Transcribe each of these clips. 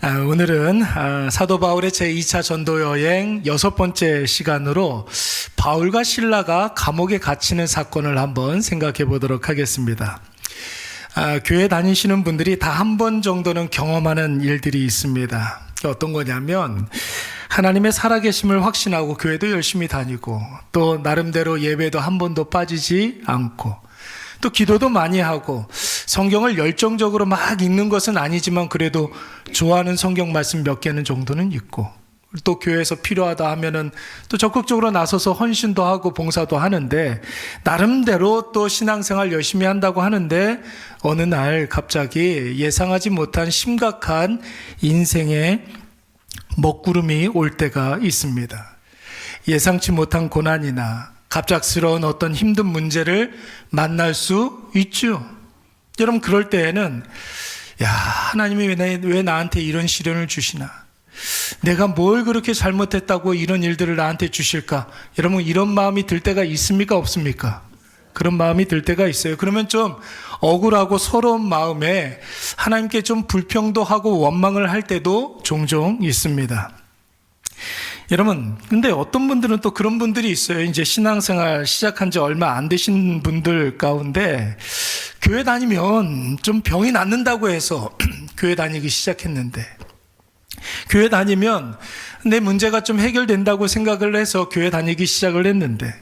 오늘은 사도 바울의 제2차 전도 여행 6번째 시간으로 바울과 실라가 감옥에 갇히는 사건을 한번 생각해 보도록 하겠습니다. 교회 다니시는 분들이 다 한 번 정도는 경험하는 일들이 있습니다. 어떤 거냐면 하나님의 살아계심을 확신하고 교회도 열심히 다니고 또 나름대로 예배도 한 번도 빠지지 않고 또 기도도 많이 하고 성경을 열정적으로 막 읽는 것은 아니지만 그래도 좋아하는 성경 말씀 몇 개는 정도는 읽고 또 교회에서 필요하다 하면은 또 적극적으로 나서서 헌신도 하고 봉사도 하는데 나름대로 또 신앙생활 열심히 한다고 하는데 어느 날 갑자기 예상하지 못한 심각한 인생의 먹구름이 올 때가 있습니다. 예상치 못한 고난이나 갑작스러운 어떤 힘든 문제를 만날 수 있죠. 여러분 그럴 때에는 하나님이 왜 나한테 이런 시련을 주시나? 내가 뭘 그렇게 잘못했다고 이런 일들을 나한테 주실까? 여러분 이런 마음이 들 때가 있습니까? 없습니까? 그런 마음이 들 때가 있어요. 그러면 좀 억울하고 서러운 마음에 하나님께 좀 불평도 하고 원망을 할 때도 종종 있습니다. 여러분, 근데 어떤 분들은 또 그런 분들이 있어요. 이제 신앙생활 시작한 지 얼마 안 되신 분들 가운데 교회 다니면 좀 병이 낫는다고 해서 교회 다니기 시작했는데 교회 다니면 내 문제가 좀 해결된다고 생각을 해서 교회 다니기 시작을 했는데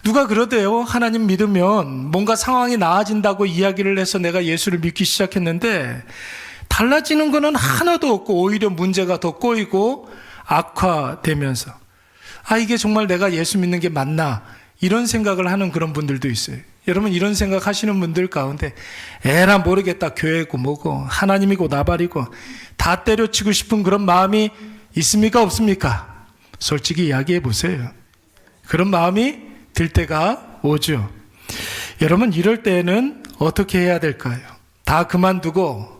누가 그러대요. 하나님 믿으면 뭔가 상황이 나아진다고 이야기를 해서 내가 예수를 믿기 시작했는데 달라지는 거는 하나도 없고 오히려 문제가 더 꼬이고 악화되면서 이게 정말 내가 예수 믿는 게 맞나 이런 생각을 하는 그런 분들도 있어요. 여러분 이런 생각 하시는 분들 가운데 에라 모르겠다 교회고 뭐고 하나님이고 나발이고 다 때려치고 싶은 그런 마음이 있습니까 없습니까? 솔직히 이야기해 보세요. 그런 마음이 들 때가 오죠. 여러분 이럴 때는 어떻게 해야 될까요? 다 그만두고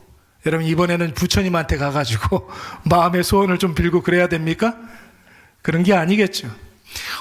여러분 이번에는 부처님한테 가가지고 마음의 소원을 좀 빌고 그래야 됩니까? 그런 게 아니겠죠.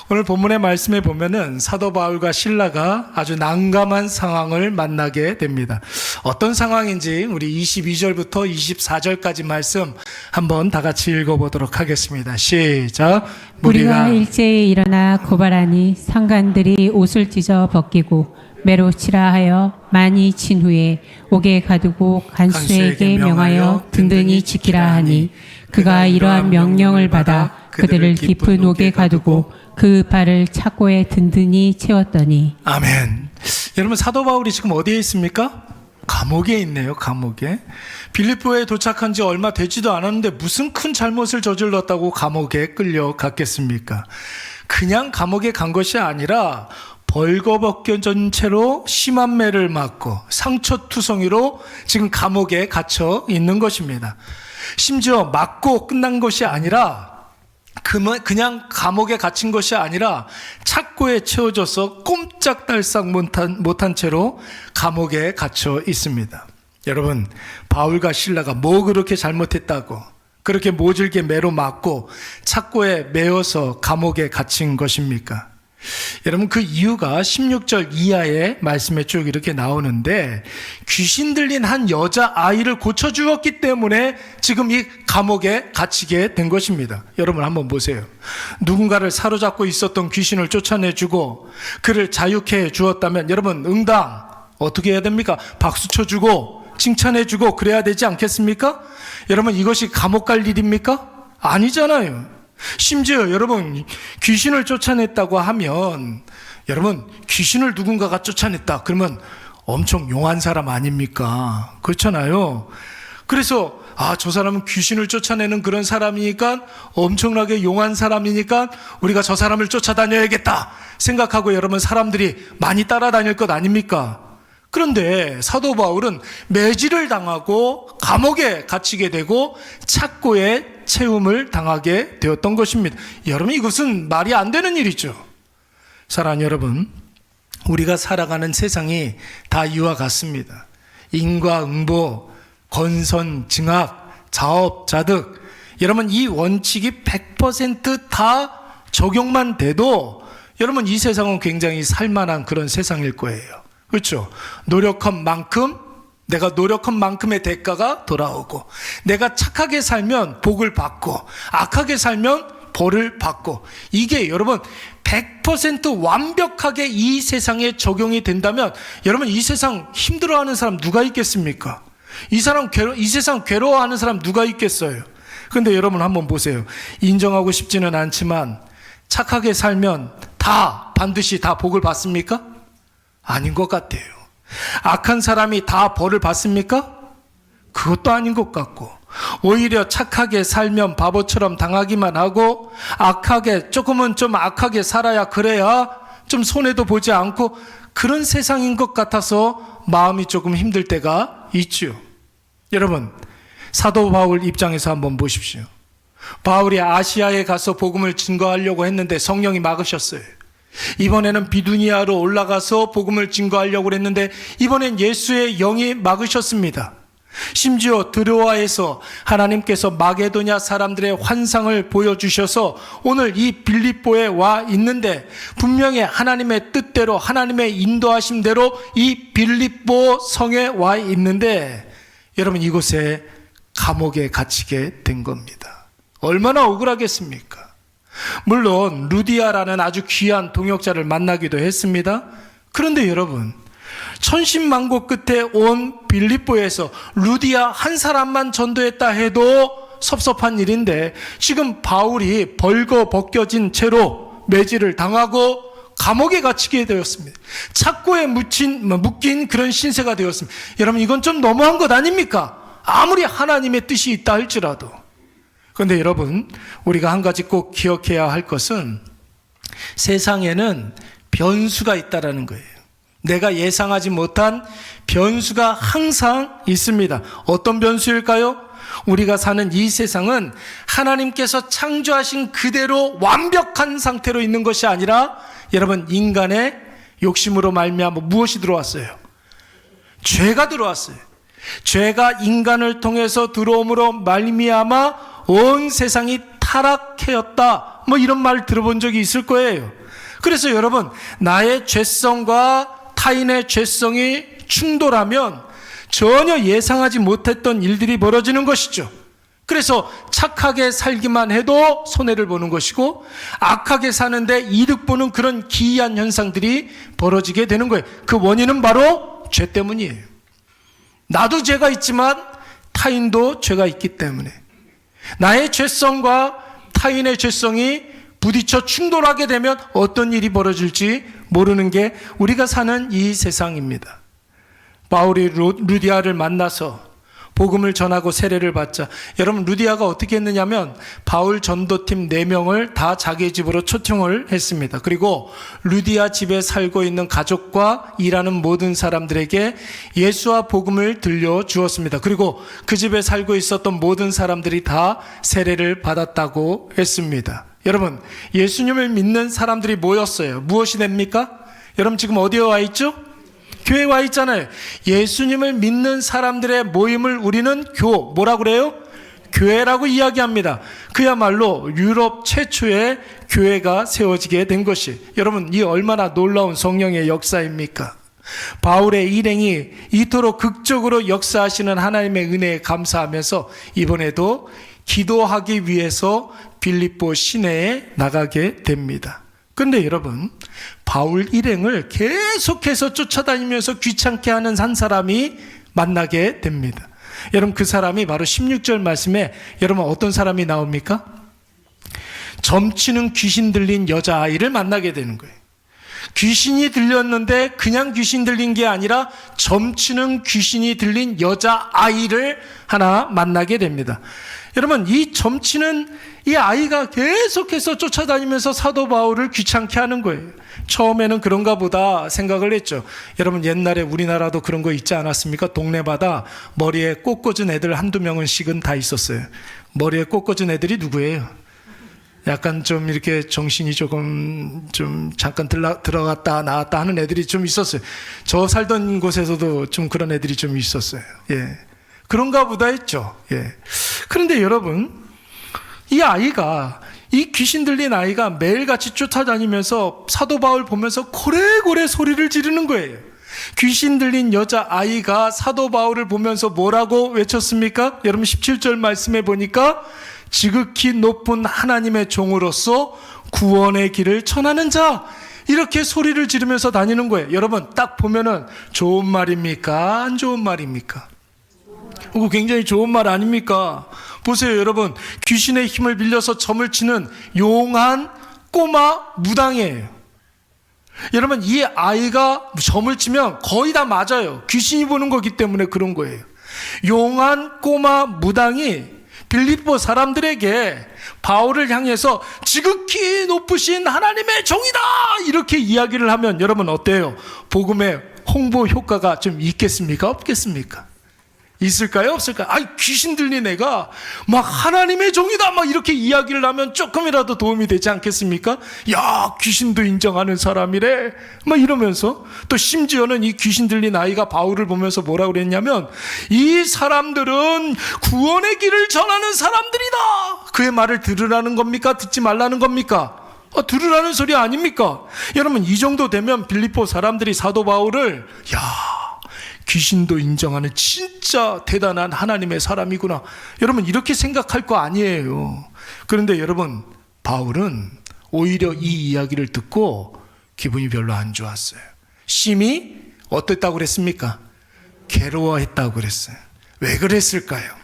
오늘 본문의 말씀에 보면은 사도 바울과 실라가 아주 난감한 상황을 만나게 됩니다. 어떤 상황인지 우리 22절부터 24절까지 말씀 한번 다 같이 읽어보도록 하겠습니다. 시작. 우리가 일제히 일어나 고발하니 상관들이 옷을 찢어 벗기고 매로 치라 하여 많이 친 후에 옥에 가두고 간수에게 명하여 든든히 지키라 하니 그가 이러한 명령을 받아 그들을 깊은 옥에 가두고 그 발을 착고에 든든히 채웠더니. 아멘. 여러분 사도 바울이 지금 어디에 있습니까? 감옥에 있네요. 감옥에. 빌립보에 도착한 지 얼마 되지도 않았는데 무슨 큰 잘못을 저질렀다고 감옥에 끌려갔겠습니까? 그냥 감옥에 간 것이 아니라 벌거벗겨진 채로 심한 매를 맞고 상처투성이로 지금 감옥에 갇혀 있는 것입니다. 심지어 맞고 끝난 것이 아니라 그냥 감옥에 갇힌 것이 아니라 착고에 채워져서 꼼짝달싹 못한 채로 감옥에 갇혀 있습니다. 여러분 바울과 실라가 뭐 그렇게 잘못했다고 그렇게 모질게 매로 맞고 착고에 매어서 감옥에 갇힌 것입니까? 여러분 그 이유가 16절 이하의 말씀에 쭉 이렇게 나오는데 귀신 들린 한 여자아이를 고쳐주었기 때문에 지금 이 감옥에 갇히게 된 것입니다. 여러분 한번 보세요. 누군가를 사로잡고 있었던 귀신을 쫓아내주고 그를 자유케 해주었다면 여러분 응당 어떻게 해야 됩니까? 박수 쳐주고 칭찬해주고 그래야 되지 않겠습니까? 여러분 이것이 감옥 갈 일입니까? 아니잖아요. 심지어 여러분 귀신을 쫓아냈다고 하면 여러분 귀신을 누군가가 쫓아냈다 그러면 엄청 용한 사람 아닙니까? 그렇잖아요. 그래서 저 사람은 귀신을 쫓아내는 그런 사람이니까 엄청나게 용한 사람이니까 우리가 저 사람을 쫓아다녀야겠다 생각하고 여러분 사람들이 많이 따라다닐 것 아닙니까? 그런데 사도 바울은 매질을 당하고 감옥에 갇히게 되고 착고에 채움을 당하게 되었던 것입니다. 여러분 이것은 말이 안 되는 일이죠. 사랑하는 여러분, 우리가 살아가는 세상이 다 이와 같습니다. 인과응보, 건선징악, 자업자득. 여러분 이 원칙이 100% 적용만 돼도 여러분 이 세상은 굉장히 살만한 그런 세상일 거예요. 그렇죠? 노력한 만큼 내가 노력한 만큼의 대가가 돌아오고, 내가 착하게 살면 복을 받고, 악하게 살면 벌을 받고, 이게 여러분 100% 완벽하게 이 세상에 적용이 된다면, 여러분 이 세상 힘들어하는 사람 누가 있겠습니까? 이 세상 괴로워하는 사람 누가 있겠어요? 근데 여러분 한번 보세요. 인정하고 싶지는 않지만 착하게 살면 반드시 다 복을 받습니까? 아닌 것 같아요. 악한 사람이 다 벌을 받습니까? 그것도 아닌 것 같고, 오히려 착하게 살면 바보처럼 당하기만 하고, 조금은 좀 악하게 살아야 그래야 좀 손해도 보지 않고, 그런 세상인 것 같아서 마음이 조금 힘들 때가 있죠. 여러분, 사도 바울 입장에서 한번 보십시오. 바울이 아시아에 가서 복음을 증거하려고 했는데 성령이 막으셨어요. 이번에는 비두니아로 올라가서 복음을 증거하려고 했는데 이번엔 예수의 영이 막으셨습니다. 심지어 드로아에서 하나님께서 마게도냐 사람들의 환상을 보여주셔서 오늘 이 빌립보에 와 있는데, 분명히 하나님의 뜻대로, 하나님의 인도하심대로 이 빌립보 성에 와 있는데, 여러분 이곳에 감옥에 갇히게 된 겁니다. 얼마나 억울하겠습니까? 물론 루디아라는 아주 귀한 동역자를 만나기도 했습니다. 그런데 여러분, 천신만고 끝에 온 빌립보에서 루디아 한 사람만 전도했다 해도 섭섭한 일인데, 지금 바울이 벌거벗겨진 채로 매질을 당하고 감옥에 갇히게 되었습니다. 착고에 묶인 그런 신세가 되었습니다. 여러분 이건 좀 너무한 것 아닙니까? 아무리 하나님의 뜻이 있다 할지라도. 그런데 여러분, 우리가 한 가지 꼭 기억해야 할 것은 세상에는 변수가 있다라는 거예요. 내가 예상하지 못한 변수가 항상 있습니다. 어떤 변수일까요? 우리가 사는 이 세상은 하나님께서 창조하신 그대로 완벽한 상태로 있는 것이 아니라, 여러분 인간의 욕심으로 말미암아 무엇이 들어왔어요? 죄가 들어왔어요. 죄가 인간을 통해서 들어옴으로 말미암아 온 세상이 타락해였다, 이런 말 들어본 적이 있을 거예요. 그래서 여러분, 나의 죄성과 타인의 죄성이 충돌하면 전혀 예상하지 못했던 일들이 벌어지는 것이죠. 그래서 착하게 살기만 해도 손해를 보는 것이고, 악하게 사는데 이득 보는 그런 기이한 현상들이 벌어지게 되는 거예요. 그 원인은 바로 죄 때문이에요. 나도 죄가 있지만 타인도 죄가 있기 때문에, 나의 죄성과 타인의 죄성이 부딪혀 충돌하게 되면 어떤 일이 벌어질지 모르는 게 우리가 사는 이 세상입니다. 바울이 루디아를 만나서 복음을 전하고 세례를 받자, 여러분 루디아가 어떻게 했느냐면 바울 전도팀 4명을 다 자기 집으로 초청을 했습니다. 그리고 루디아 집에 살고 있는 가족과 일하는 모든 사람들에게 예수와 복음을 들려주었습니다. 그리고 그 집에 살고 있었던 모든 사람들이 다 세례를 받았다고 했습니다. 여러분, 예수님을 믿는 사람들이 모였어요. 무엇이 됩니까? 여러분 지금 어디에 와 있죠? 교회에 와 있잖아요. 예수님을 믿는 사람들의 모임을 우리는 뭐라고 그래요? 교회라고 이야기합니다. 그야말로 유럽 최초의 교회가 세워지게 된 것이, 여러분 이 얼마나 놀라운 성령의 역사입니까? 바울의 일행이 이토록 극적으로 역사하시는 하나님의 은혜에 감사하면서 이번에도 기도하기 위해서 빌립보 시내에 나가게 됩니다. 그런데 여러분, 바울 일행을 계속해서 쫓아다니면서 귀찮게 하는 한 사람이 만나게 됩니다. 여러분 그 사람이 바로 16절 말씀에 여러분 어떤 사람이 나옵니까? 점치는 귀신 들린 여자아이를 만나게 되는 거예요. 귀신이 들렸는데 그냥 귀신 들린 게 아니라 점치는 귀신이 들린 여자아이를 하나 만나게 됩니다. 여러분 이 점치는 이 아이가 계속해서 쫓아다니면서 사도 바울을 귀찮게 하는 거예요. 처음에는 그런가 보다 생각을 했죠. 여러분 옛날에 우리나라도 그런 거 있지 않았습니까? 동네마다 머리에 꽃 꽂은 애들 한두 명씩은 다 있었어요. 머리에 꽃 꽂은 애들이 누구예요? 약간 좀 이렇게 정신이 조금 좀 잠깐 들어갔다 나왔다 하는 애들이 좀 있었어요. 저 살던 곳에서도 좀 그런 애들이 좀 있었어요. 예. 그런가 보다 했죠. 예. 그런데 여러분, 이 귀신 들린 아이가 매일같이 쫓아다니면서 사도 바울 보면서 고래고래 소리를 지르는 거예요. 귀신 들린 여자아이가 사도 바울을 보면서 뭐라고 외쳤습니까? 여러분 17절 말씀해 보니까 지극히 높은 하나님의 종으로서 구원의 길을 전하는 자, 이렇게 소리를 지르면서 다니는 거예요. 여러분 딱 보면은 좋은 말입니까? 안 좋은 말입니까? 그거 굉장히 좋은 말 아닙니까? 보세요 여러분, 귀신의 힘을 빌려서 점을 치는 용한 꼬마 무당이에요. 여러분 이 아이가 점을 치면 거의 다 맞아요. 귀신이 보는 거기 때문에 그런 거예요. 용한 꼬마 무당이 빌립보 사람들에게 바울을 향해서 지극히 높으신 하나님의 종이다 이렇게 이야기를 하면 여러분 어때요? 복음의 홍보 효과가 좀 있겠습니까? 없겠습니까? 있을까요? 없을까요? 아이, 귀신 들린 애가 막 하나님의 종이다 막 이렇게 이야기를 하면 조금이라도 도움이 되지 않겠습니까? 야, 귀신도 인정하는 사람이래 막 이러면서, 또 심지어는 이 귀신 들린 아이가 바울을 보면서 뭐라고 그랬냐면, 이 사람들은 구원의 길을 전하는 사람들이다. 그의 말을 들으라는 겁니까? 듣지 말라는 겁니까? 들으라는 소리 아닙니까? 여러분 이 정도 되면 빌립보 사람들이 사도 바울을 귀신도 인정하는 진짜 대단한 하나님의 사람이구나, 여러분 이렇게 생각할 거 아니에요. 그런데 여러분 바울은 오히려 이 이야기를 듣고 기분이 별로 안 좋았어요. 심히 어땠다고 그랬습니까? 괴로워했다고 그랬어요. 왜 그랬을까요?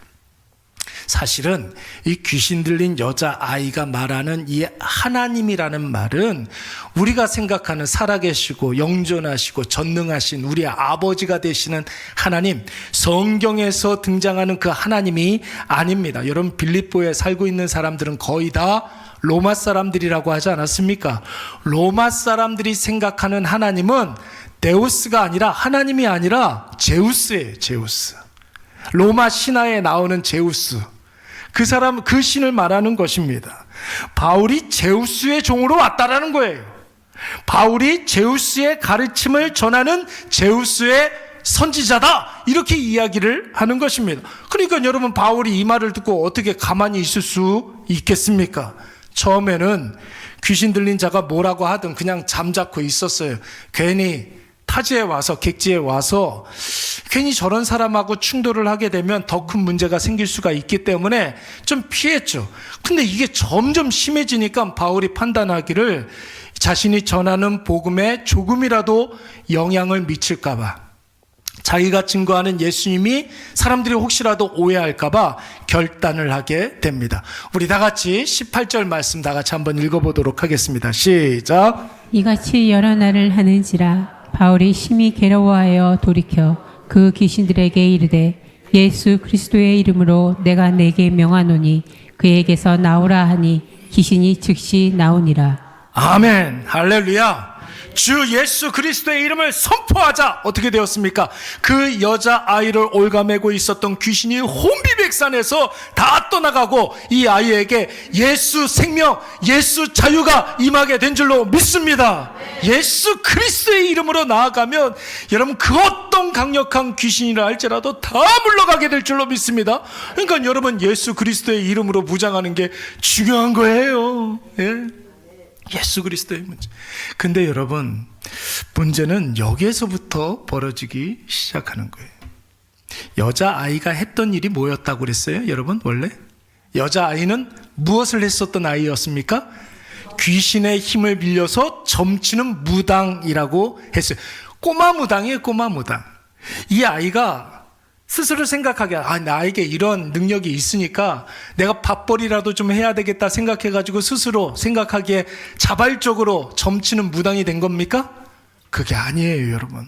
사실은 이 귀신 들린 여자아이가 말하는 이 하나님이라는 말은 우리가 생각하는 살아계시고 영존하시고 전능하신 우리의 아버지가 되시는 하나님, 성경에서 등장하는 그 하나님이 아닙니다. 여러분 빌립보에 살고 있는 사람들은 거의 다 로마 사람들이라고 하지 않았습니까? 로마 사람들이 생각하는 하나님은 데우스가 아니라, 하나님이 아니라 제우스예요. 제우스. 로마 신화에 나오는 제우스, 그 사람, 그 신을 말하는 것입니다. 바울이 제우스의 종으로 왔다라는 거예요. 바울이 제우스의 가르침을 전하는 제우스의 선지자다, 이렇게 이야기를 하는 것입니다. 그러니까 여러분 바울이 이 말을 듣고 어떻게 가만히 있을 수 있겠습니까? 처음에는 귀신 들린 자가 뭐라고 하든 그냥 잠자코 있었어요. 괜히 타지에 와서, 객지에 와서 괜히 저런 사람하고 충돌을 하게 되면 더 큰 문제가 생길 수가 있기 때문에 좀 피했죠. 근데 이게 점점 심해지니까 바울이 판단하기를 자신이 전하는 복음에 조금이라도 영향을 미칠까봐, 자기가 증거하는 예수님이 사람들이 혹시라도 오해할까봐 결단을 하게 됩니다. 우리 다 같이 18절 말씀 다 같이 한번 읽어보도록 하겠습니다. 시작. 이같이 여러 날을 하는지라 바울이 심히 괴로워하여 돌이켜 그 귀신들에게 이르되 예수 그리스도의 이름으로 내가 내게 명하노니 그에게서 나오라 하니 귀신이 즉시 나오니라. 아멘. 할렐루야. 주 예수 그리스도의 이름을 선포하자. 어떻게 되었습니까? 그 여자아이를 올가매고 있었던 귀신이 혼비백산해서 다 떠나가고 이 아이에게 예수 생명, 예수 자유가 임하게 된 줄로 믿습니다. 예수 그리스도의 이름으로 나아가면 여러분 그 어떤 강력한 귀신이라 할지라도 다 물러가게 될 줄로 믿습니다. 그러니까 여러분 예수 그리스도의 이름으로 무장하는 게 중요한 거예요. 예? 예수 그리스도의 문제. 근데 여러분 문제는 여기에서부터 벌어지기 시작하는 거예요. 여자아이가 했던 일이 뭐였다고 그랬어요? 여러분 원래 여자아이는 무엇을 했었던 아이였습니까? 귀신의 힘을 빌려서 점치는 무당이라고 했어요. 꼬마 무당이에요. 꼬마 무당. 이 아이가 스스로 생각하게, 나에게 이런 능력이 있으니까 내가 밥벌이라도 좀 해야 되겠다 생각해가지고 스스로 생각하기에 자발적으로 점치는 무당이 된 겁니까? 그게 아니에요, 여러분.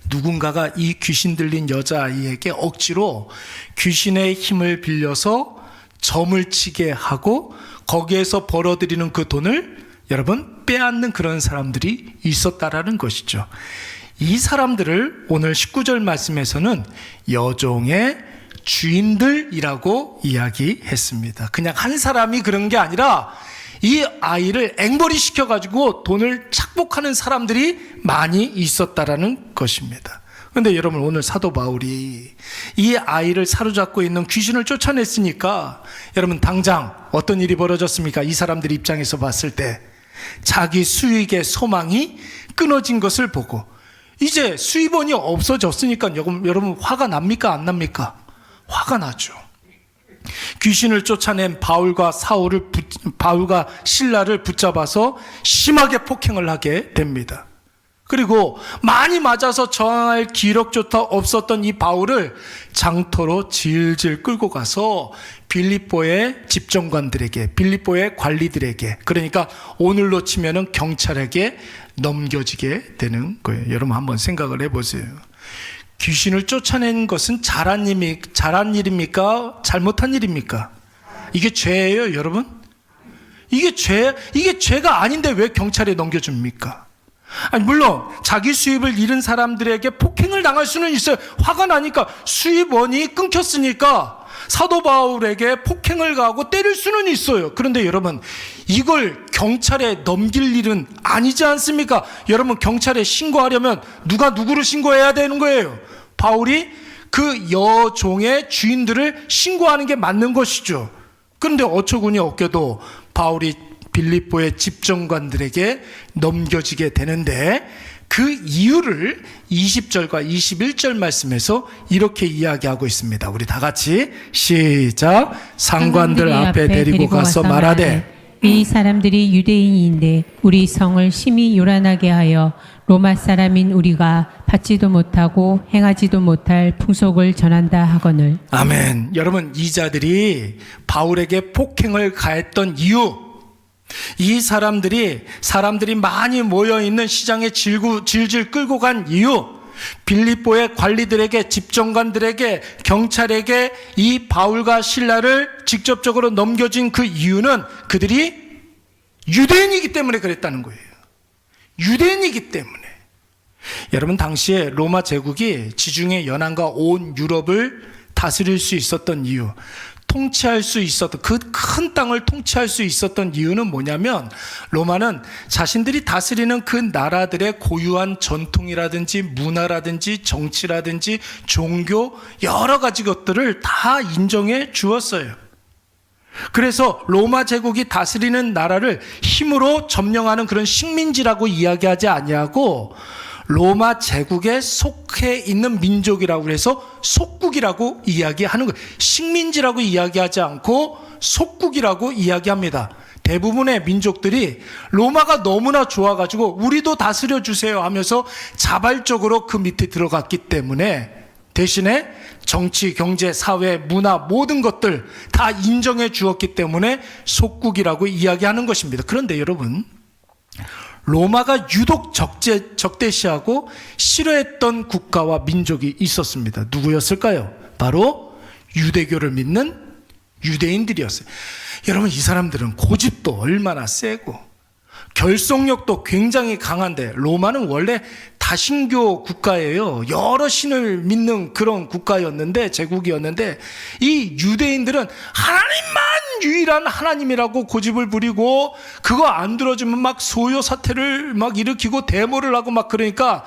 누군가가 이 귀신 들린 여자아이에게 억지로 귀신의 힘을 빌려서 점을 치게 하고 거기에서 벌어들이는 그 돈을 여러분 빼앗는 그런 사람들이 있었다라는 것이죠. 이 사람들을 오늘 19절 말씀에서는 여종의 주인들이라고 이야기했습니다. 그냥 한 사람이 그런 게 아니라 이 아이를 앵벌이 시켜가지고 돈을 착복하는 사람들이 많이 있었다라는 것입니다. 그런데 여러분 오늘 사도 바울이 이 아이를 사로잡고 있는 귀신을 쫓아냈으니까 여러분 당장 어떤 일이 벌어졌습니까? 이 사람들 입장에서 봤을 때 자기 수익의 소망이 끊어진 것을 보고 이제 수입원이 없어졌으니까 여러분 화가 납니까? 안 납니까? 화가 나죠. 귀신을 쫓아낸 바울과 실라를 붙잡아서 심하게 폭행을 하게 됩니다. 그리고 많이 맞아서 저항할 기력조차 없었던 이 바울을 장터로 질질 끌고 가서 빌립보의 집정관들에게, 빌립보의 관리들에게, 그러니까 오늘로 치면은 경찰에게 넘겨지게 되는 거예요. 여러분 한번 생각을 해보세요. 귀신을 쫓아낸 것은 잘한 일입니까? 잘못한 일입니까? 이게 죄예요, 여러분? 이게 죄가 아닌데 왜 경찰에 넘겨줍니까? 아니, 물론 자기 수입을 잃은 사람들에게 폭행을 당할 수는 있어요. 화가 나니까, 수입원이 끊겼으니까 사도 바울에게 폭행을 가하고 때릴 수는 있어요. 그런데 여러분, 이걸 경찰에 넘길 일은 아니지 않습니까? 여러분, 경찰에 신고하려면 누가 누구를 신고해야 되는 거예요? 바울이 그 여종의 주인들을 신고하는 게 맞는 것이죠. 그런데 어처구니 없게도 바울이 빌립보의 집정관들에게 넘겨지게 되는데, 그 이유를 20절과 21절 말씀에서 이렇게 이야기하고 있습니다. 우리 다 같이 시작. 상관들 앞에 데리고 가서 말하되, 이 사람들이 유대인인데 우리 성을 심히 요란하게 하여 로마 사람인 우리가 받지도 못하고 행하지도 못할 풍속을 전한다 하거늘. 아멘. 여러분, 이 자들이 바울에게 폭행을 가했던 이유, 이 사람들이 많이 모여있는 시장에 질질 끌고 간 이유, 빌립보의 관리들에게, 집정관들에게, 경찰에게 이 바울과 실라를 직접적으로 넘겨진 그 이유는 그들이 유대인이기 때문에 그랬다는 거예요. 유대인이기 때문에. 여러분, 당시에 로마 제국이 지중해 연안과 온 유럽을 다스릴 수 있었던 이유, 통치할 수 있었던, 그 큰 땅을 통치할 수 있었던 이유는 뭐냐면, 로마는 자신들이 다스리는 그 나라들의 고유한 전통이라든지 문화라든지 정치라든지 종교, 여러 가지 것들을 다 인정해 주었어요. 그래서 로마 제국이 다스리는 나라를 힘으로 점령하는 그런 식민지라고 이야기하지 아니하고, 로마 제국에 속해 있는 민족이라고 해서 속국이라고 이야기하는 거예요. 식민지라고 이야기하지 않고 속국이라고 이야기합니다. 대부분의 민족들이 로마가 너무나 좋아가지고 우리도 다스려 주세요 하면서 자발적으로 그 밑에 들어갔기 때문에, 대신에 정치, 경제, 사회, 문화 모든 것들 다 인정해 주었기 때문에 속국이라고 이야기하는 것입니다. 그런데 여러분, 로마가 유독 적대시하고 싫어했던 국가와 민족이 있었습니다. 누구였을까요? 바로 유대교를 믿는 유대인들이었어요. 여러분, 이 사람들은 고집도 얼마나 세고 결속력도 굉장히 강한데, 로마는 원래 다신교 국가예요. 여러 신을 믿는 그런 국가였는데, 제국이었는데, 이 유대인들은 하나님만 유일한 하나님이라고 고집을 부리고, 그거 안 들어주면 막 소요 사태를 막 일으키고 데모를 하고 막, 그러니까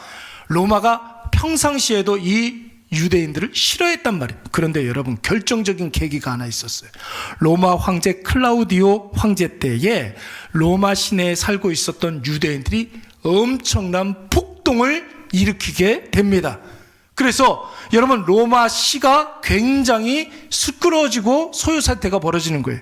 로마가 평상시에도 이 유대인들을 싫어했단 말이에요. 그런데 여러분, 결정적인 계기가 하나 있었어요. 로마 황제 클라우디오 황제 때에 로마 시내에 살고 있었던 유대인들이 엄청난 폭동을 일으키게 됩니다. 그래서 여러분, 로마 시가 굉장히 시끄러워지고 소요사태가 벌어지는 거예요.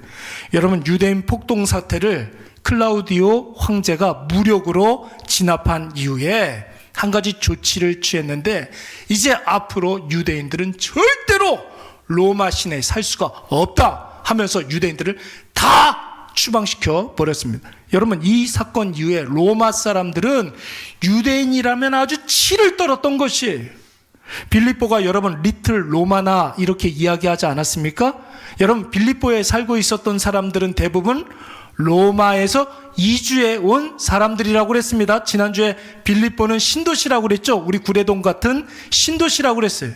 여러분, 유대인 폭동 사태를 클라우디오 황제가 무력으로 진압한 이후에 한 가지 조치를 취했는데, 이제 앞으로 유대인들은 절대로 로마 시내에 살 수가 없다 하면서 유대인들을 다 추방시켜 버렸습니다. 여러분, 이 사건 이후에 로마 사람들은 유대인이라면 아주 치를 떨었던 것이에요. 빌립보가 여러분 리틀 로마나 이렇게 이야기하지 않았습니까? 여러분, 빌립보에 살고 있었던 사람들은 대부분 로마에서 이주해 온 사람들이라고 그랬습니다. 지난주에 빌립보는 신도시라고 그랬죠. 우리 구례동 같은 신도시라고 그랬어요.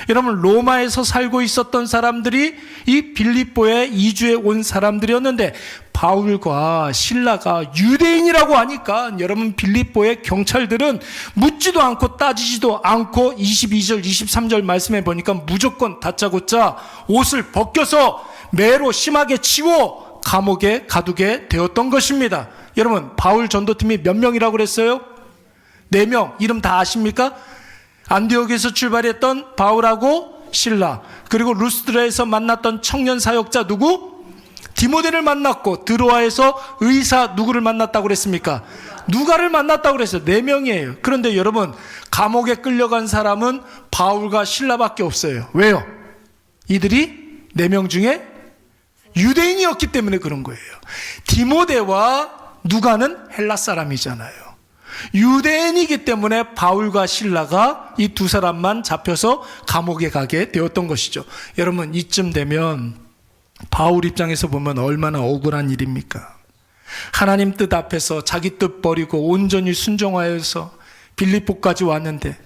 여러분, 로마에서 살고 있었던 사람들이 이 빌립보에 이주해 온 사람들이었는데, 바울과 실라가 유대인이라고 하니까 여러분, 빌립보의 경찰들은 묻지도 않고 따지지도 않고 22절 23절 말씀해 보니까 무조건 다짜고짜 옷을 벗겨서 매로 심하게 치고 감옥에 가두게 되었던 것입니다. 여러분, 바울 전도팀이 몇 명이라고 그랬어요? 4명 이름 다 아십니까? 안디옥에서 출발했던 바울하고 실라, 그리고 루스드라에서 만났던 청년 사역자 누구? 디모데를 만났고, 드로아에서 의사 누구를 만났다고 그랬습니까? 누가를 만났다고 그랬어요. 4명이에요. 그런데 여러분, 감옥에 끌려간 사람은 바울과 실라밖에 없어요. 왜요? 이들이 4명 중에 유대인이었기 때문에 그런 거예요. 디모데와 누가는 헬라 사람이잖아요. 유대인이기 때문에 바울과 실라가 이 2사람만 잡혀서 감옥에 가게 되었던 것이죠. 여러분, 이쯤 되면 바울 입장에서 보면 얼마나 억울한 일입니까? 하나님 뜻 앞에서 자기 뜻 버리고 온전히 순종하여서 빌립보까지 왔는데,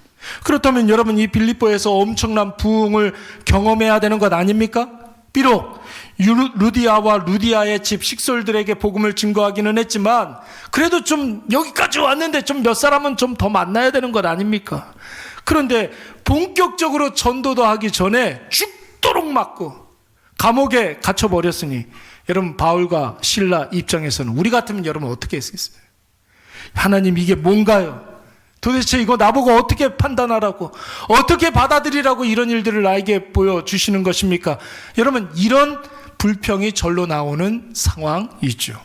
그렇다면 여러분, 이 빌립보에서 엄청난 부흥을 경험해야 되는 것 아닙니까? 비록 루디아와 루디아의 집 식솔들에게 복음을 증거하기는 했지만, 그래도 좀 여기까지 왔는데 좀 몇 사람은 좀 더 만나야 되는 것 아닙니까? 그런데 본격적으로 전도도 하기 전에 죽도록 맞고 감옥에 갇혀버렸으니, 여러분, 바울과 실라 입장에서는, 우리 같으면 여러분 어떻게 했겠어요? 하나님, 이게 뭔가요? 도대체 이거 나보고 어떻게 판단하라고, 어떻게 받아들이라고 이런 일들을 나에게 보여주시는 것입니까? 여러분, 이런 불평이 절로 나오는 상황이죠.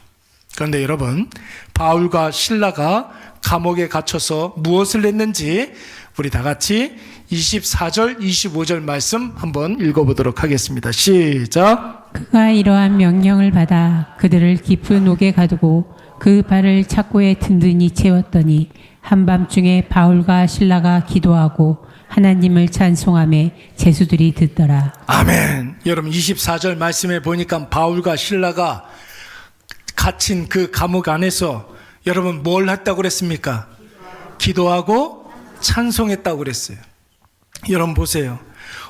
그런데 여러분, 바울과 실라가 감옥에 갇혀서 무엇을 했는지 우리 다 같이 24절, 25절 말씀 한번 읽어보도록 하겠습니다. 시작. 그가 이러한 명령을 받아 그들을 깊은 옥에 가두고 그 발을 착고에 든든히 채웠더니 한밤중에 바울과 실라가 기도하고 하나님을 찬송하며 제수들이 듣더라. 아멘. 여러분, 24절 말씀에 보니까 바울과 실라가 갇힌 그 감옥 안에서 여러분 뭘 했다고 그랬습니까? 기도하고 찬송했다고 그랬어요. 여러분 보세요.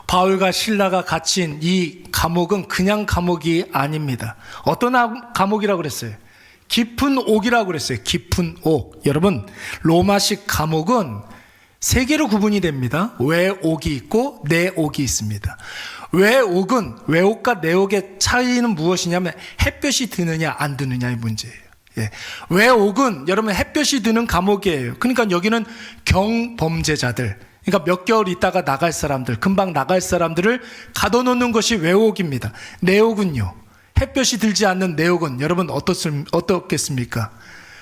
바울과 실라가 갇힌 이 감옥은 그냥 감옥이 아닙니다. 어떤 감옥이라고 그랬어요? 깊은 옥이라고 그랬어요. 깊은 옥. 여러분, 로마식 감옥은 3개로 구분이 됩니다. 외옥이 있고 내옥이 있습니다. 외옥은, 외옥과 내옥의 차이는 무엇이냐면 햇볕이 드느냐 안 드느냐의 문제예요. 예. 외옥은 여러분 햇볕이 드는 감옥이에요. 그러니까 여기는 경범죄자들, 그러니까 몇 개월 있다가 나갈 사람들, 금방 나갈 사람들을 가둬놓는 것이 외옥입니다. 내옥은요, 햇볕이 들지 않는 내옥은 여러분 어떻겠습니까?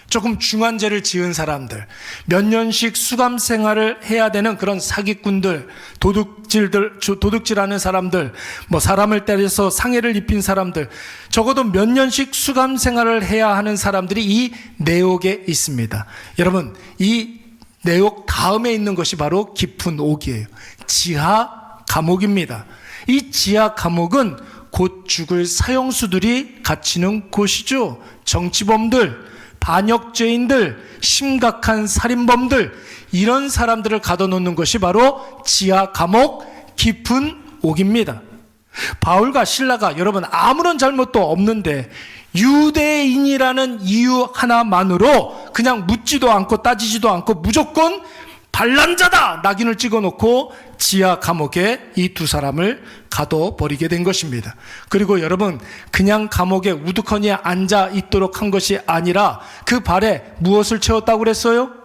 조금 중한 죄를 지은 사람들, 몇 년씩 수감 생활을 해야 되는 그런 사기꾼들, 도둑질하는 사람들, 뭐 사람을 때려서 상해를 입힌 사람들, 적어도 몇 년씩 수감 생활을 해야 하는 사람들이 이 내옥에 있습니다. 여러분, 이 내옥 다음에 있는 것이 바로 깊은 옥이에요. 지하 감옥입니다. 이 지하 감옥은 곧 죽을 사형수들이 갇히는 곳이죠. 정치범들, 반역죄인들, 심각한 살인범들, 이런 사람들을 가둬놓는 것이 바로 지하 감옥, 깊은 옥입니다. 바울과 실라가 여러분 아무런 잘못도 없는데 유대인이라는 이유 하나만으로 그냥 묻지도 않고 따지지도 않고 무조건 반란자다 낙인을 찍어놓고 지하 감옥에 이 2사람을 가둬버리게 된 것입니다. 그리고 여러분, 그냥 감옥에 우두커니 앉아 있도록 한 것이 아니라 그 발에 무엇을 채웠다고 그랬어요?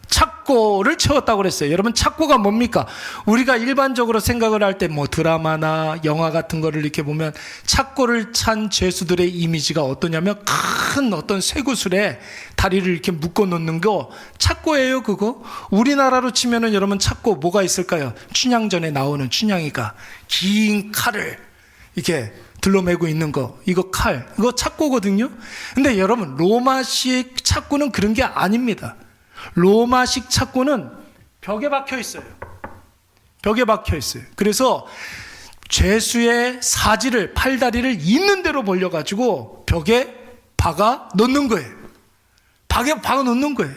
착고를 채웠다고 그랬어요. 여러분, 착고가 뭡니까? 우리가 일반적으로 생각을 할 때 뭐 드라마나 영화 같은 거를 이렇게 보면 착고를 찬 죄수들의 이미지가 어떠냐면 큰 어떤 쇠구슬에 다리를 이렇게 묶어 놓는 거 착고예요. 그거 우리나라로 치면은 여러분 착고 뭐가 있을까요? 춘향전에 나오는 춘향이가 긴 칼을 이렇게 들러매고 있는 거, 이거 칼, 이거 착고거든요. 근데 여러분, 로마식 착고는 그런 게 아닙니다. 로마식 착고는 벽에 박혀 있어요. 벽에 박혀 있어요. 그래서 죄수의 사지를, 팔다리를 있는 대로 벌려가지고 벽에 박아 놓는 거예요. 벽에 박아 놓는 거예요.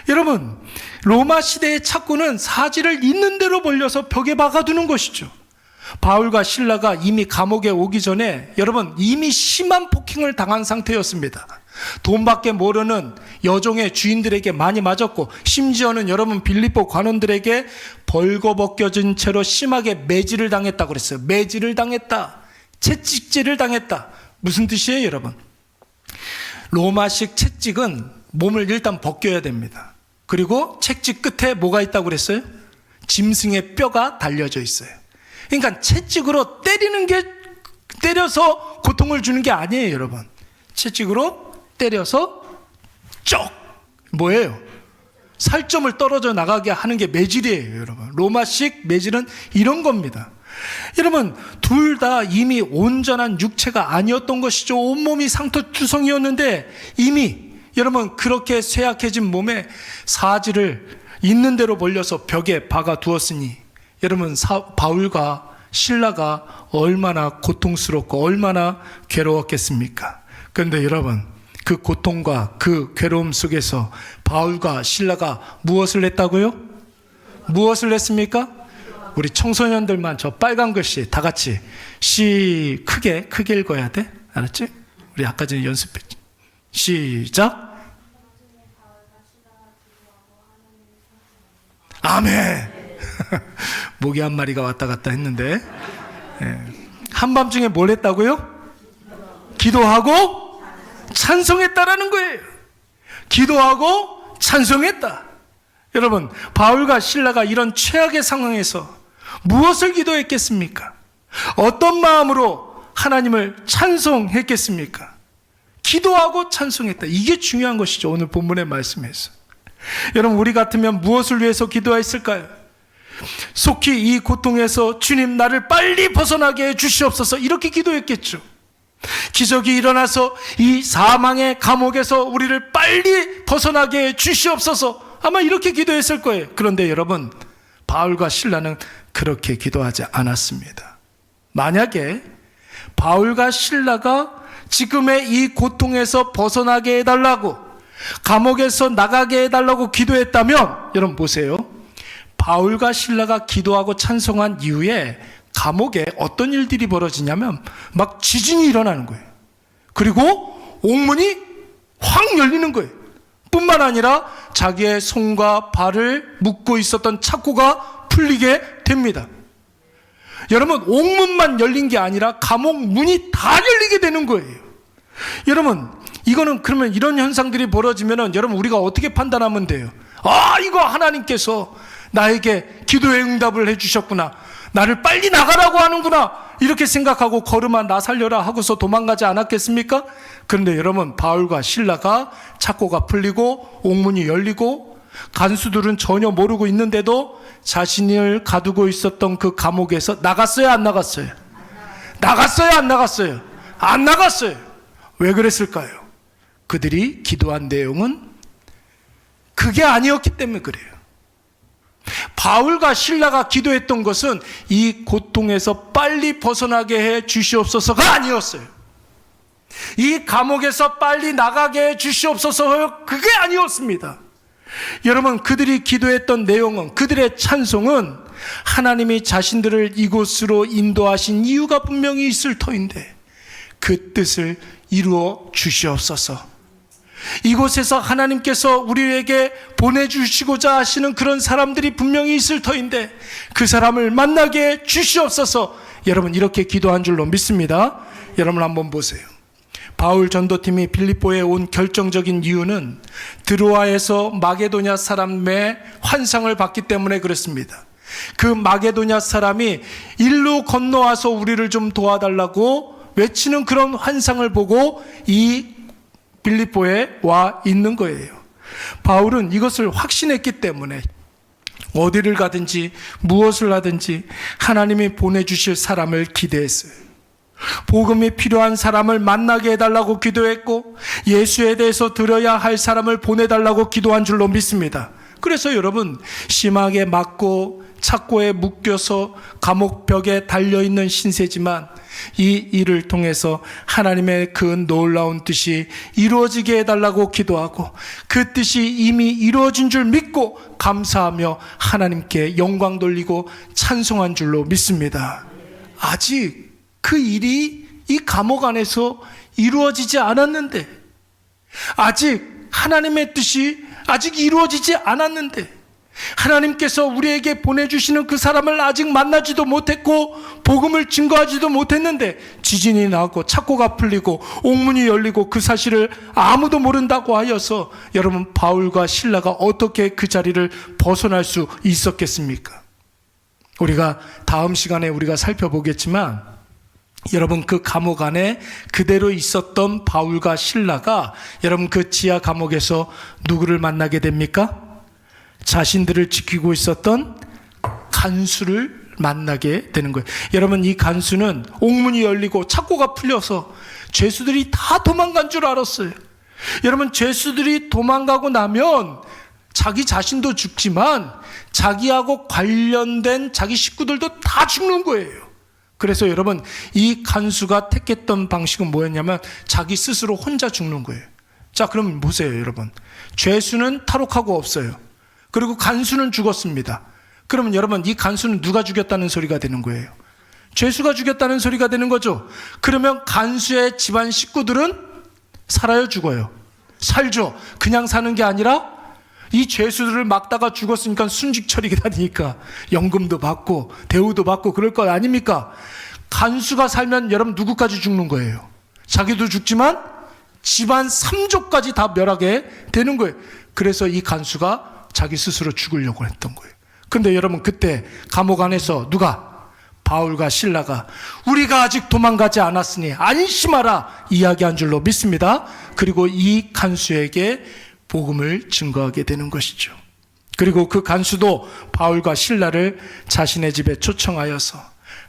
여러분, 로마 시대의 착고는 사지를 있는 대로 벌려서 벽에 박아 두는 것이죠. 바울과 실라가 이미 감옥에 오기 전에 여러분 이미 심한 폭행을 당한 상태였습니다. 돈밖에 모르는 여종의 주인들에게 많이 맞았고, 심지어는 여러분 빌립보 관원들에게 벌거벗겨진 채로 심하게 매질을 당했다고 그랬어요. 매질을 당했다, 채찍질을 당했다. 무슨 뜻이에요 여러분? 로마식 채찍은 몸을 일단 벗겨야 됩니다. 그리고 채찍 끝에 뭐가 있다고 그랬어요? 짐승의 뼈가 달려져 있어요. 그러니까 채찍으로 때려서 고통을 주는 게 아니에요, 여러분. 채찍으로 때려서 쪽 뭐예요? 살점을 떨어져 나가게 하는 게 매질이에요, 여러분. 로마식 매질은 이런 겁니다. 여러분, 둘 다 이미 온전한 육체가 아니었던 것이죠. 온몸이 상토투성이었는데 이미 여러분 그렇게 쇠약해진 몸에 사지를 있는 대로 벌려서 벽에 박아 두었으니 여러분 바울과 실라가 얼마나 고통스럽고 얼마나 괴로웠겠습니까? 그런데 여러분 그 고통과 그 괴로움 속에서 바울과 실라가 무엇을 했다고요? 무엇을 했습니까? 우리 청소년들만 저 빨간 글씨 다 같이 크게 읽어야 돼. 알았지? 우리 아까 전에 연습했지. 시작. 아멘. 모기 한 마리가 왔다 갔다 했는데 한밤중에 뭘 했다고요? 기도하고 찬송했다라는 거예요. 기도하고 찬송했다. 여러분, 바울과 실라가 이런 최악의 상황에서 무엇을 기도했겠습니까? 어떤 마음으로 하나님을 찬송했겠습니까? 기도하고 찬송했다. 이게 중요한 것이죠, 오늘 본문의 말씀에서. 여러분, 우리 같으면 무엇을 위해서 기도했을까요? 속히 이 고통에서 주님 나를 빨리 벗어나게 해 주시옵소서, 이렇게 기도했겠죠. 기적이 일어나서 이 사망의 감옥에서 우리를 빨리 벗어나게 해 주시옵소서, 아마 이렇게 기도했을 거예요. 그런데 여러분, 바울과 실라는 그렇게 기도하지 않았습니다. 만약에 바울과 실라가 지금의 이 고통에서 벗어나게 해달라고, 감옥에서 나가게 해달라고 기도했다면, 여러분 보세요. 바울과 실라가 기도하고 찬송한 이후에 감옥에 어떤 일들이 벌어지냐면 막 지진이 일어나는 거예요. 그리고 옥문이 확 열리는 거예요. 뿐만 아니라 자기의 손과 발을 묶고 있었던 착고가 풀리게 됩니다. 여러분, 옥문만 열린 게 아니라 감옥 문이 다 열리게 되는 거예요. 여러분, 이거는 그러면 이런 현상들이 벌어지면은 여러분 우리가 어떻게 판단하면 돼요? 아, 이거 하나님께서 나에게 기도의 응답을 해주셨구나, 나를 빨리 나가라고 하는구나, 이렇게 생각하고 걸음아 나 살려라 하고서 도망가지 않았겠습니까? 그런데 여러분, 바울과 실라가 착고가 풀리고 옥문이 열리고 간수들은 전혀 모르고 있는데도 자신을 가두고 있었던 그 감옥에서 나갔어요, 안 나갔어요? 나갔어요, 안 나갔어요? 안 나갔어요. 왜 그랬을까요? 그들이 기도한 내용은 그게 아니었기 때문에 그래요. 바울과 실라가 기도했던 것은 이 고통에서 빨리 벗어나게 해 주시옵소서가 아니었어요. 이 감옥에서 빨리 나가게 해 주시옵소서, 그게 아니었습니다. 여러분, 그들이 기도했던 내용은, 그들의 찬송은 하나님이 자신들을 이곳으로 인도하신 이유가 분명히 있을 터인데 그 뜻을 이루어 주시옵소서, 이곳에서 하나님께서 우리에게 보내주시고자 하시는 그런 사람들이 분명히 있을 터인데 그 사람을 만나게 해 주시옵소서, 여러분 이렇게 기도한 줄로 믿습니다. 여러분 한번 보세요. 바울 전도팀이 빌립보에 온 결정적인 이유는 드로아에서 마게도냐 사람의 환상을 봤기 때문에 그렇습니다. 그 마게도냐 사람이 일로 건너와서 우리를 좀 도와달라고 외치는 그런 환상을 보고 이 빌립보에 와 있는 거예요. 바울은 이것을 확신했기 때문에 어디를 가든지 무엇을 하든지 하나님이 보내주실 사람을 기대했어요. 복음이 필요한 사람을 만나게 해달라고 기도했고 예수에 대해서 들어야 할 사람을 보내달라고 기도한 줄로 믿습니다. 그래서 여러분, 심하게 맞고 착고에 묶여서 감옥벽에 달려있는 신세지만 이 일을 통해서 하나님의 그 놀라운 뜻이 이루어지게 해달라고 기도하고 그 뜻이 이미 이루어진 줄 믿고 감사하며 하나님께 영광 돌리고 찬송한 줄로 믿습니다. 아직 그 일이 이 감옥 안에서 이루어지지 않았는데, 아직 하나님의 뜻이 아직 이루어지지 않았는데, 하나님께서 우리에게 보내주시는 그 사람을 아직 만나지도 못했고 복음을 증거하지도 못했는데 지진이 나고 착고가 풀리고 옥문이 열리고 그 사실을 아무도 모른다고 하여서 여러분 바울과 실라가 어떻게 그 자리를 벗어날 수 있었겠습니까? 우리가 다음 시간에 우리가 살펴보겠지만 여러분 그 감옥 안에 그대로 있었던 바울과 실라가 여러분 그 지하 감옥에서 누구를 만나게 됩니까? 자신들을 지키고 있었던 간수를 만나게 되는 거예요. 여러분 이 간수는 옥문이 열리고 착고가 풀려서 죄수들이 다 도망간 줄 알았어요. 여러분 죄수들이 도망가고 나면 자기 자신도 죽지만 자기하고 관련된 자기 식구들도 다 죽는 거예요. 그래서 여러분 이 간수가 택했던 방식은 뭐였냐면 자기 스스로 혼자 죽는 거예요. 자 그럼 보세요 여러분. 죄수는 탈옥하고 없어요. 그리고 간수는 죽었습니다. 그러면 여러분 이 간수는 누가 죽였다는 소리가 되는 거예요? 죄수가 죽였다는 소리가 되는 거죠. 그러면 간수의 집안 식구들은 살아요 죽어요? 살죠. 그냥 사는 게 아니라 이 죄수들을 막다가 죽었으니까 순직 처리가 되니까 연금도 받고 대우도 받고 그럴 것 아닙니까? 간수가 살면 여러분 누구까지 죽는 거예요? 자기도 죽지만 집안 3족까지 다 멸하게 되는 거예요. 그래서 이 간수가 자기 스스로 죽으려고 했던 거예요. 근데 여러분 그때 감옥 안에서 누가? 바울과 실라가 우리가 아직 도망가지 않았으니 안심하라 이야기한 줄로 믿습니다. 그리고 이 간수에게 복음을 증거하게 되는 것이죠. 그리고 그 간수도 바울과 실라를 자신의 집에 초청하여서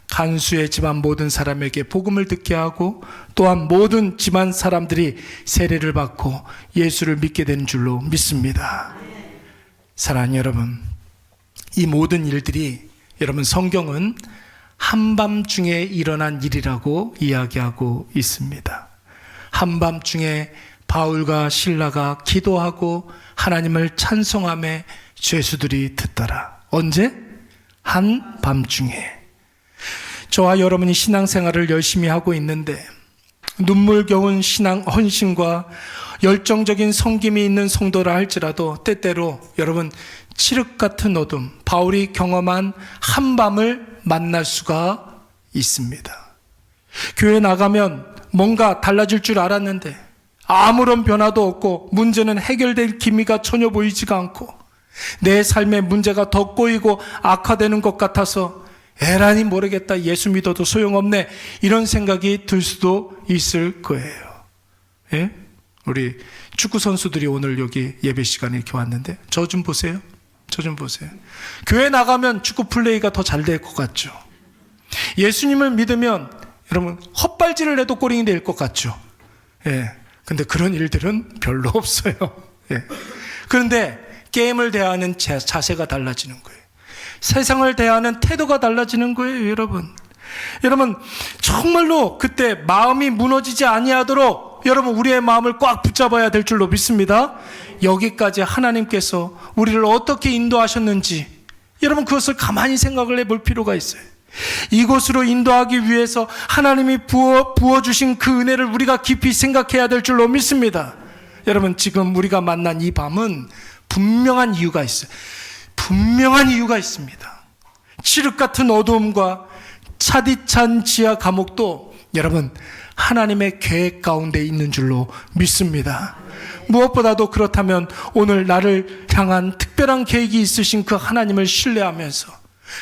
간수의 집안 모든 사람에게 복음을 듣게 하고 또한 모든 집안 사람들이 세례를 받고 예수를 믿게 된 줄로 믿습니다. 사랑하는 여러분, 이 모든 일들이 여러분 성경은 한밤중에 일어난 일이라고 이야기하고 있습니다. 한밤중에 바울과 실라가 기도하고 하나님을 찬송하며 죄수들이 듣더라. 언제? 한밤중에. 저와 여러분이 신앙생활을 열심히 하고 있는데 눈물겨운 신앙 헌신과 열정적인 섬김이 있는 성도라 할지라도 때때로 여러분 칠흑 같은 어둠, 바울이 경험한 한밤을 만날 수가 있습니다. 교회 나가면 뭔가 달라질 줄 알았는데 아무런 변화도 없고 문제는 해결될 기미가 전혀 보이지가 않고 내 삶의 문제가 더 꼬이고 악화되는 것 같아서 에라니 모르겠다, 예수 믿어도 소용없네, 이런 생각이 들 수도 있을 거예요. 예? 우리 축구 선수들이 오늘 여기 예배 시간에 이렇게 왔는데 저 좀 보세요. 저 좀 보세요. 교회 나가면 축구 플레이가 더 잘 될 것 같죠. 예수님을 믿으면 여러분 헛발질을 해도 골이 될 것 같죠. 예. 근데 그런 일들은 별로 없어요. 예. 그런데 게임을 대하는 자세가 달라지는 거예요. 세상을 대하는 태도가 달라지는 거예요, 여러분. 여러분 정말로 그때 마음이 무너지지 아니하도록 여러분 우리의 마음을 꽉 붙잡아야 될 줄로 믿습니다. 여기까지 하나님께서 우리를 어떻게 인도하셨는지 여러분 그것을 가만히 생각을 해볼 필요가 있어요. 이곳으로 인도하기 위해서 하나님이 부어주신 그 은혜를 우리가 깊이 생각해야 될 줄로 믿습니다. 여러분 지금 우리가 만난 이 밤은 분명한 이유가 있어요. 분명한 이유가 있습니다. 칠흑 같은 어두움과 차디찬 지하 감옥도 여러분 하나님의 계획 가운데 있는 줄로 믿습니다. 무엇보다도 그렇다면 오늘 나를 향한 특별한 계획이 있으신 그 하나님을 신뢰하면서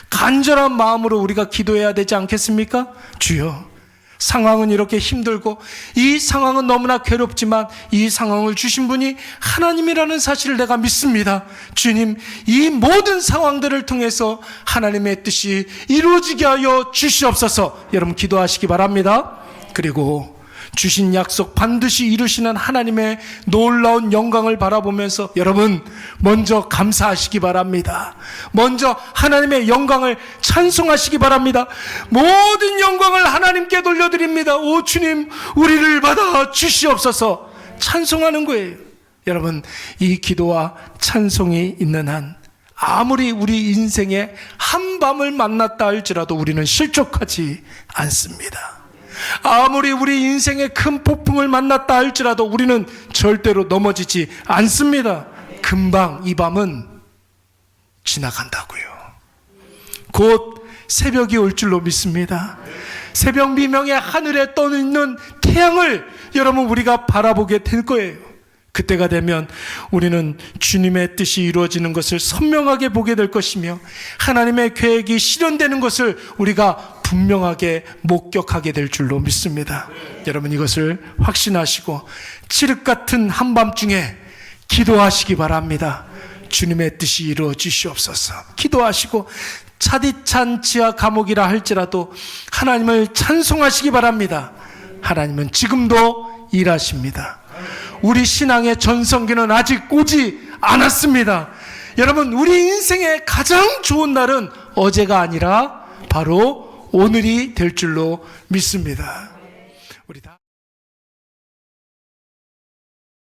간절한 마음으로 우리가 기도해야 되지 않겠습니까? 주여, 상황은 이렇게 힘들고 이 상황은 너무나 괴롭지만 이 상황을 주신 분이 하나님이라는 사실을 내가 믿습니다. 주님, 이 모든 상황들을 통해서 하나님의 뜻이 이루어지게 하여 주시옵소서. 여러분 기도하시기 바랍니다. 그리고 주신 약속 반드시 이루시는 하나님의 놀라운 영광을 바라보면서 여러분 먼저 감사하시기 바랍니다. 먼저 하나님의 영광을 찬송하시기 바랍니다. 모든 영광을 하나님께 돌려드립니다. 오 주님, 우리를 받아 주시옵소서. 찬송하는 거예요. 여러분 이 기도와 찬송이 있는 한 아무리 우리 인생에 한밤을 만났다 할지라도 우리는 실족하지 않습니다. 아무리 우리 인생의 큰 폭풍을 만났다 할지라도 우리는 절대로 넘어지지 않습니다. 금방 이 밤은 지나간다고요. 곧 새벽이 올 줄로 믿습니다. 새벽 미명에 하늘에 떠있는 태양을 여러분 우리가 바라보게 될 거예요. 그때가 되면 우리는 주님의 뜻이 이루어지는 것을 선명하게 보게 될 것이며 하나님의 계획이 실현되는 것을 우리가 분명하게 목격하게 될 줄로 믿습니다. 여러분 이것을 확신하시고 칠흑 같은 한밤중에 기도하시기 바랍니다. 주님의 뜻이 이루어지시옵소서. 기도하시고 차디찬 지하 감옥이라 할지라도 하나님을 찬송하시기 바랍니다. 하나님은 지금도 일하십니다. 우리 신앙의 전성기는 아직 오지 않았습니다. 여러분 우리 인생의 가장 좋은 날은 어제가 아니라 바로 오늘이 될 줄로 믿습니다. 우리 다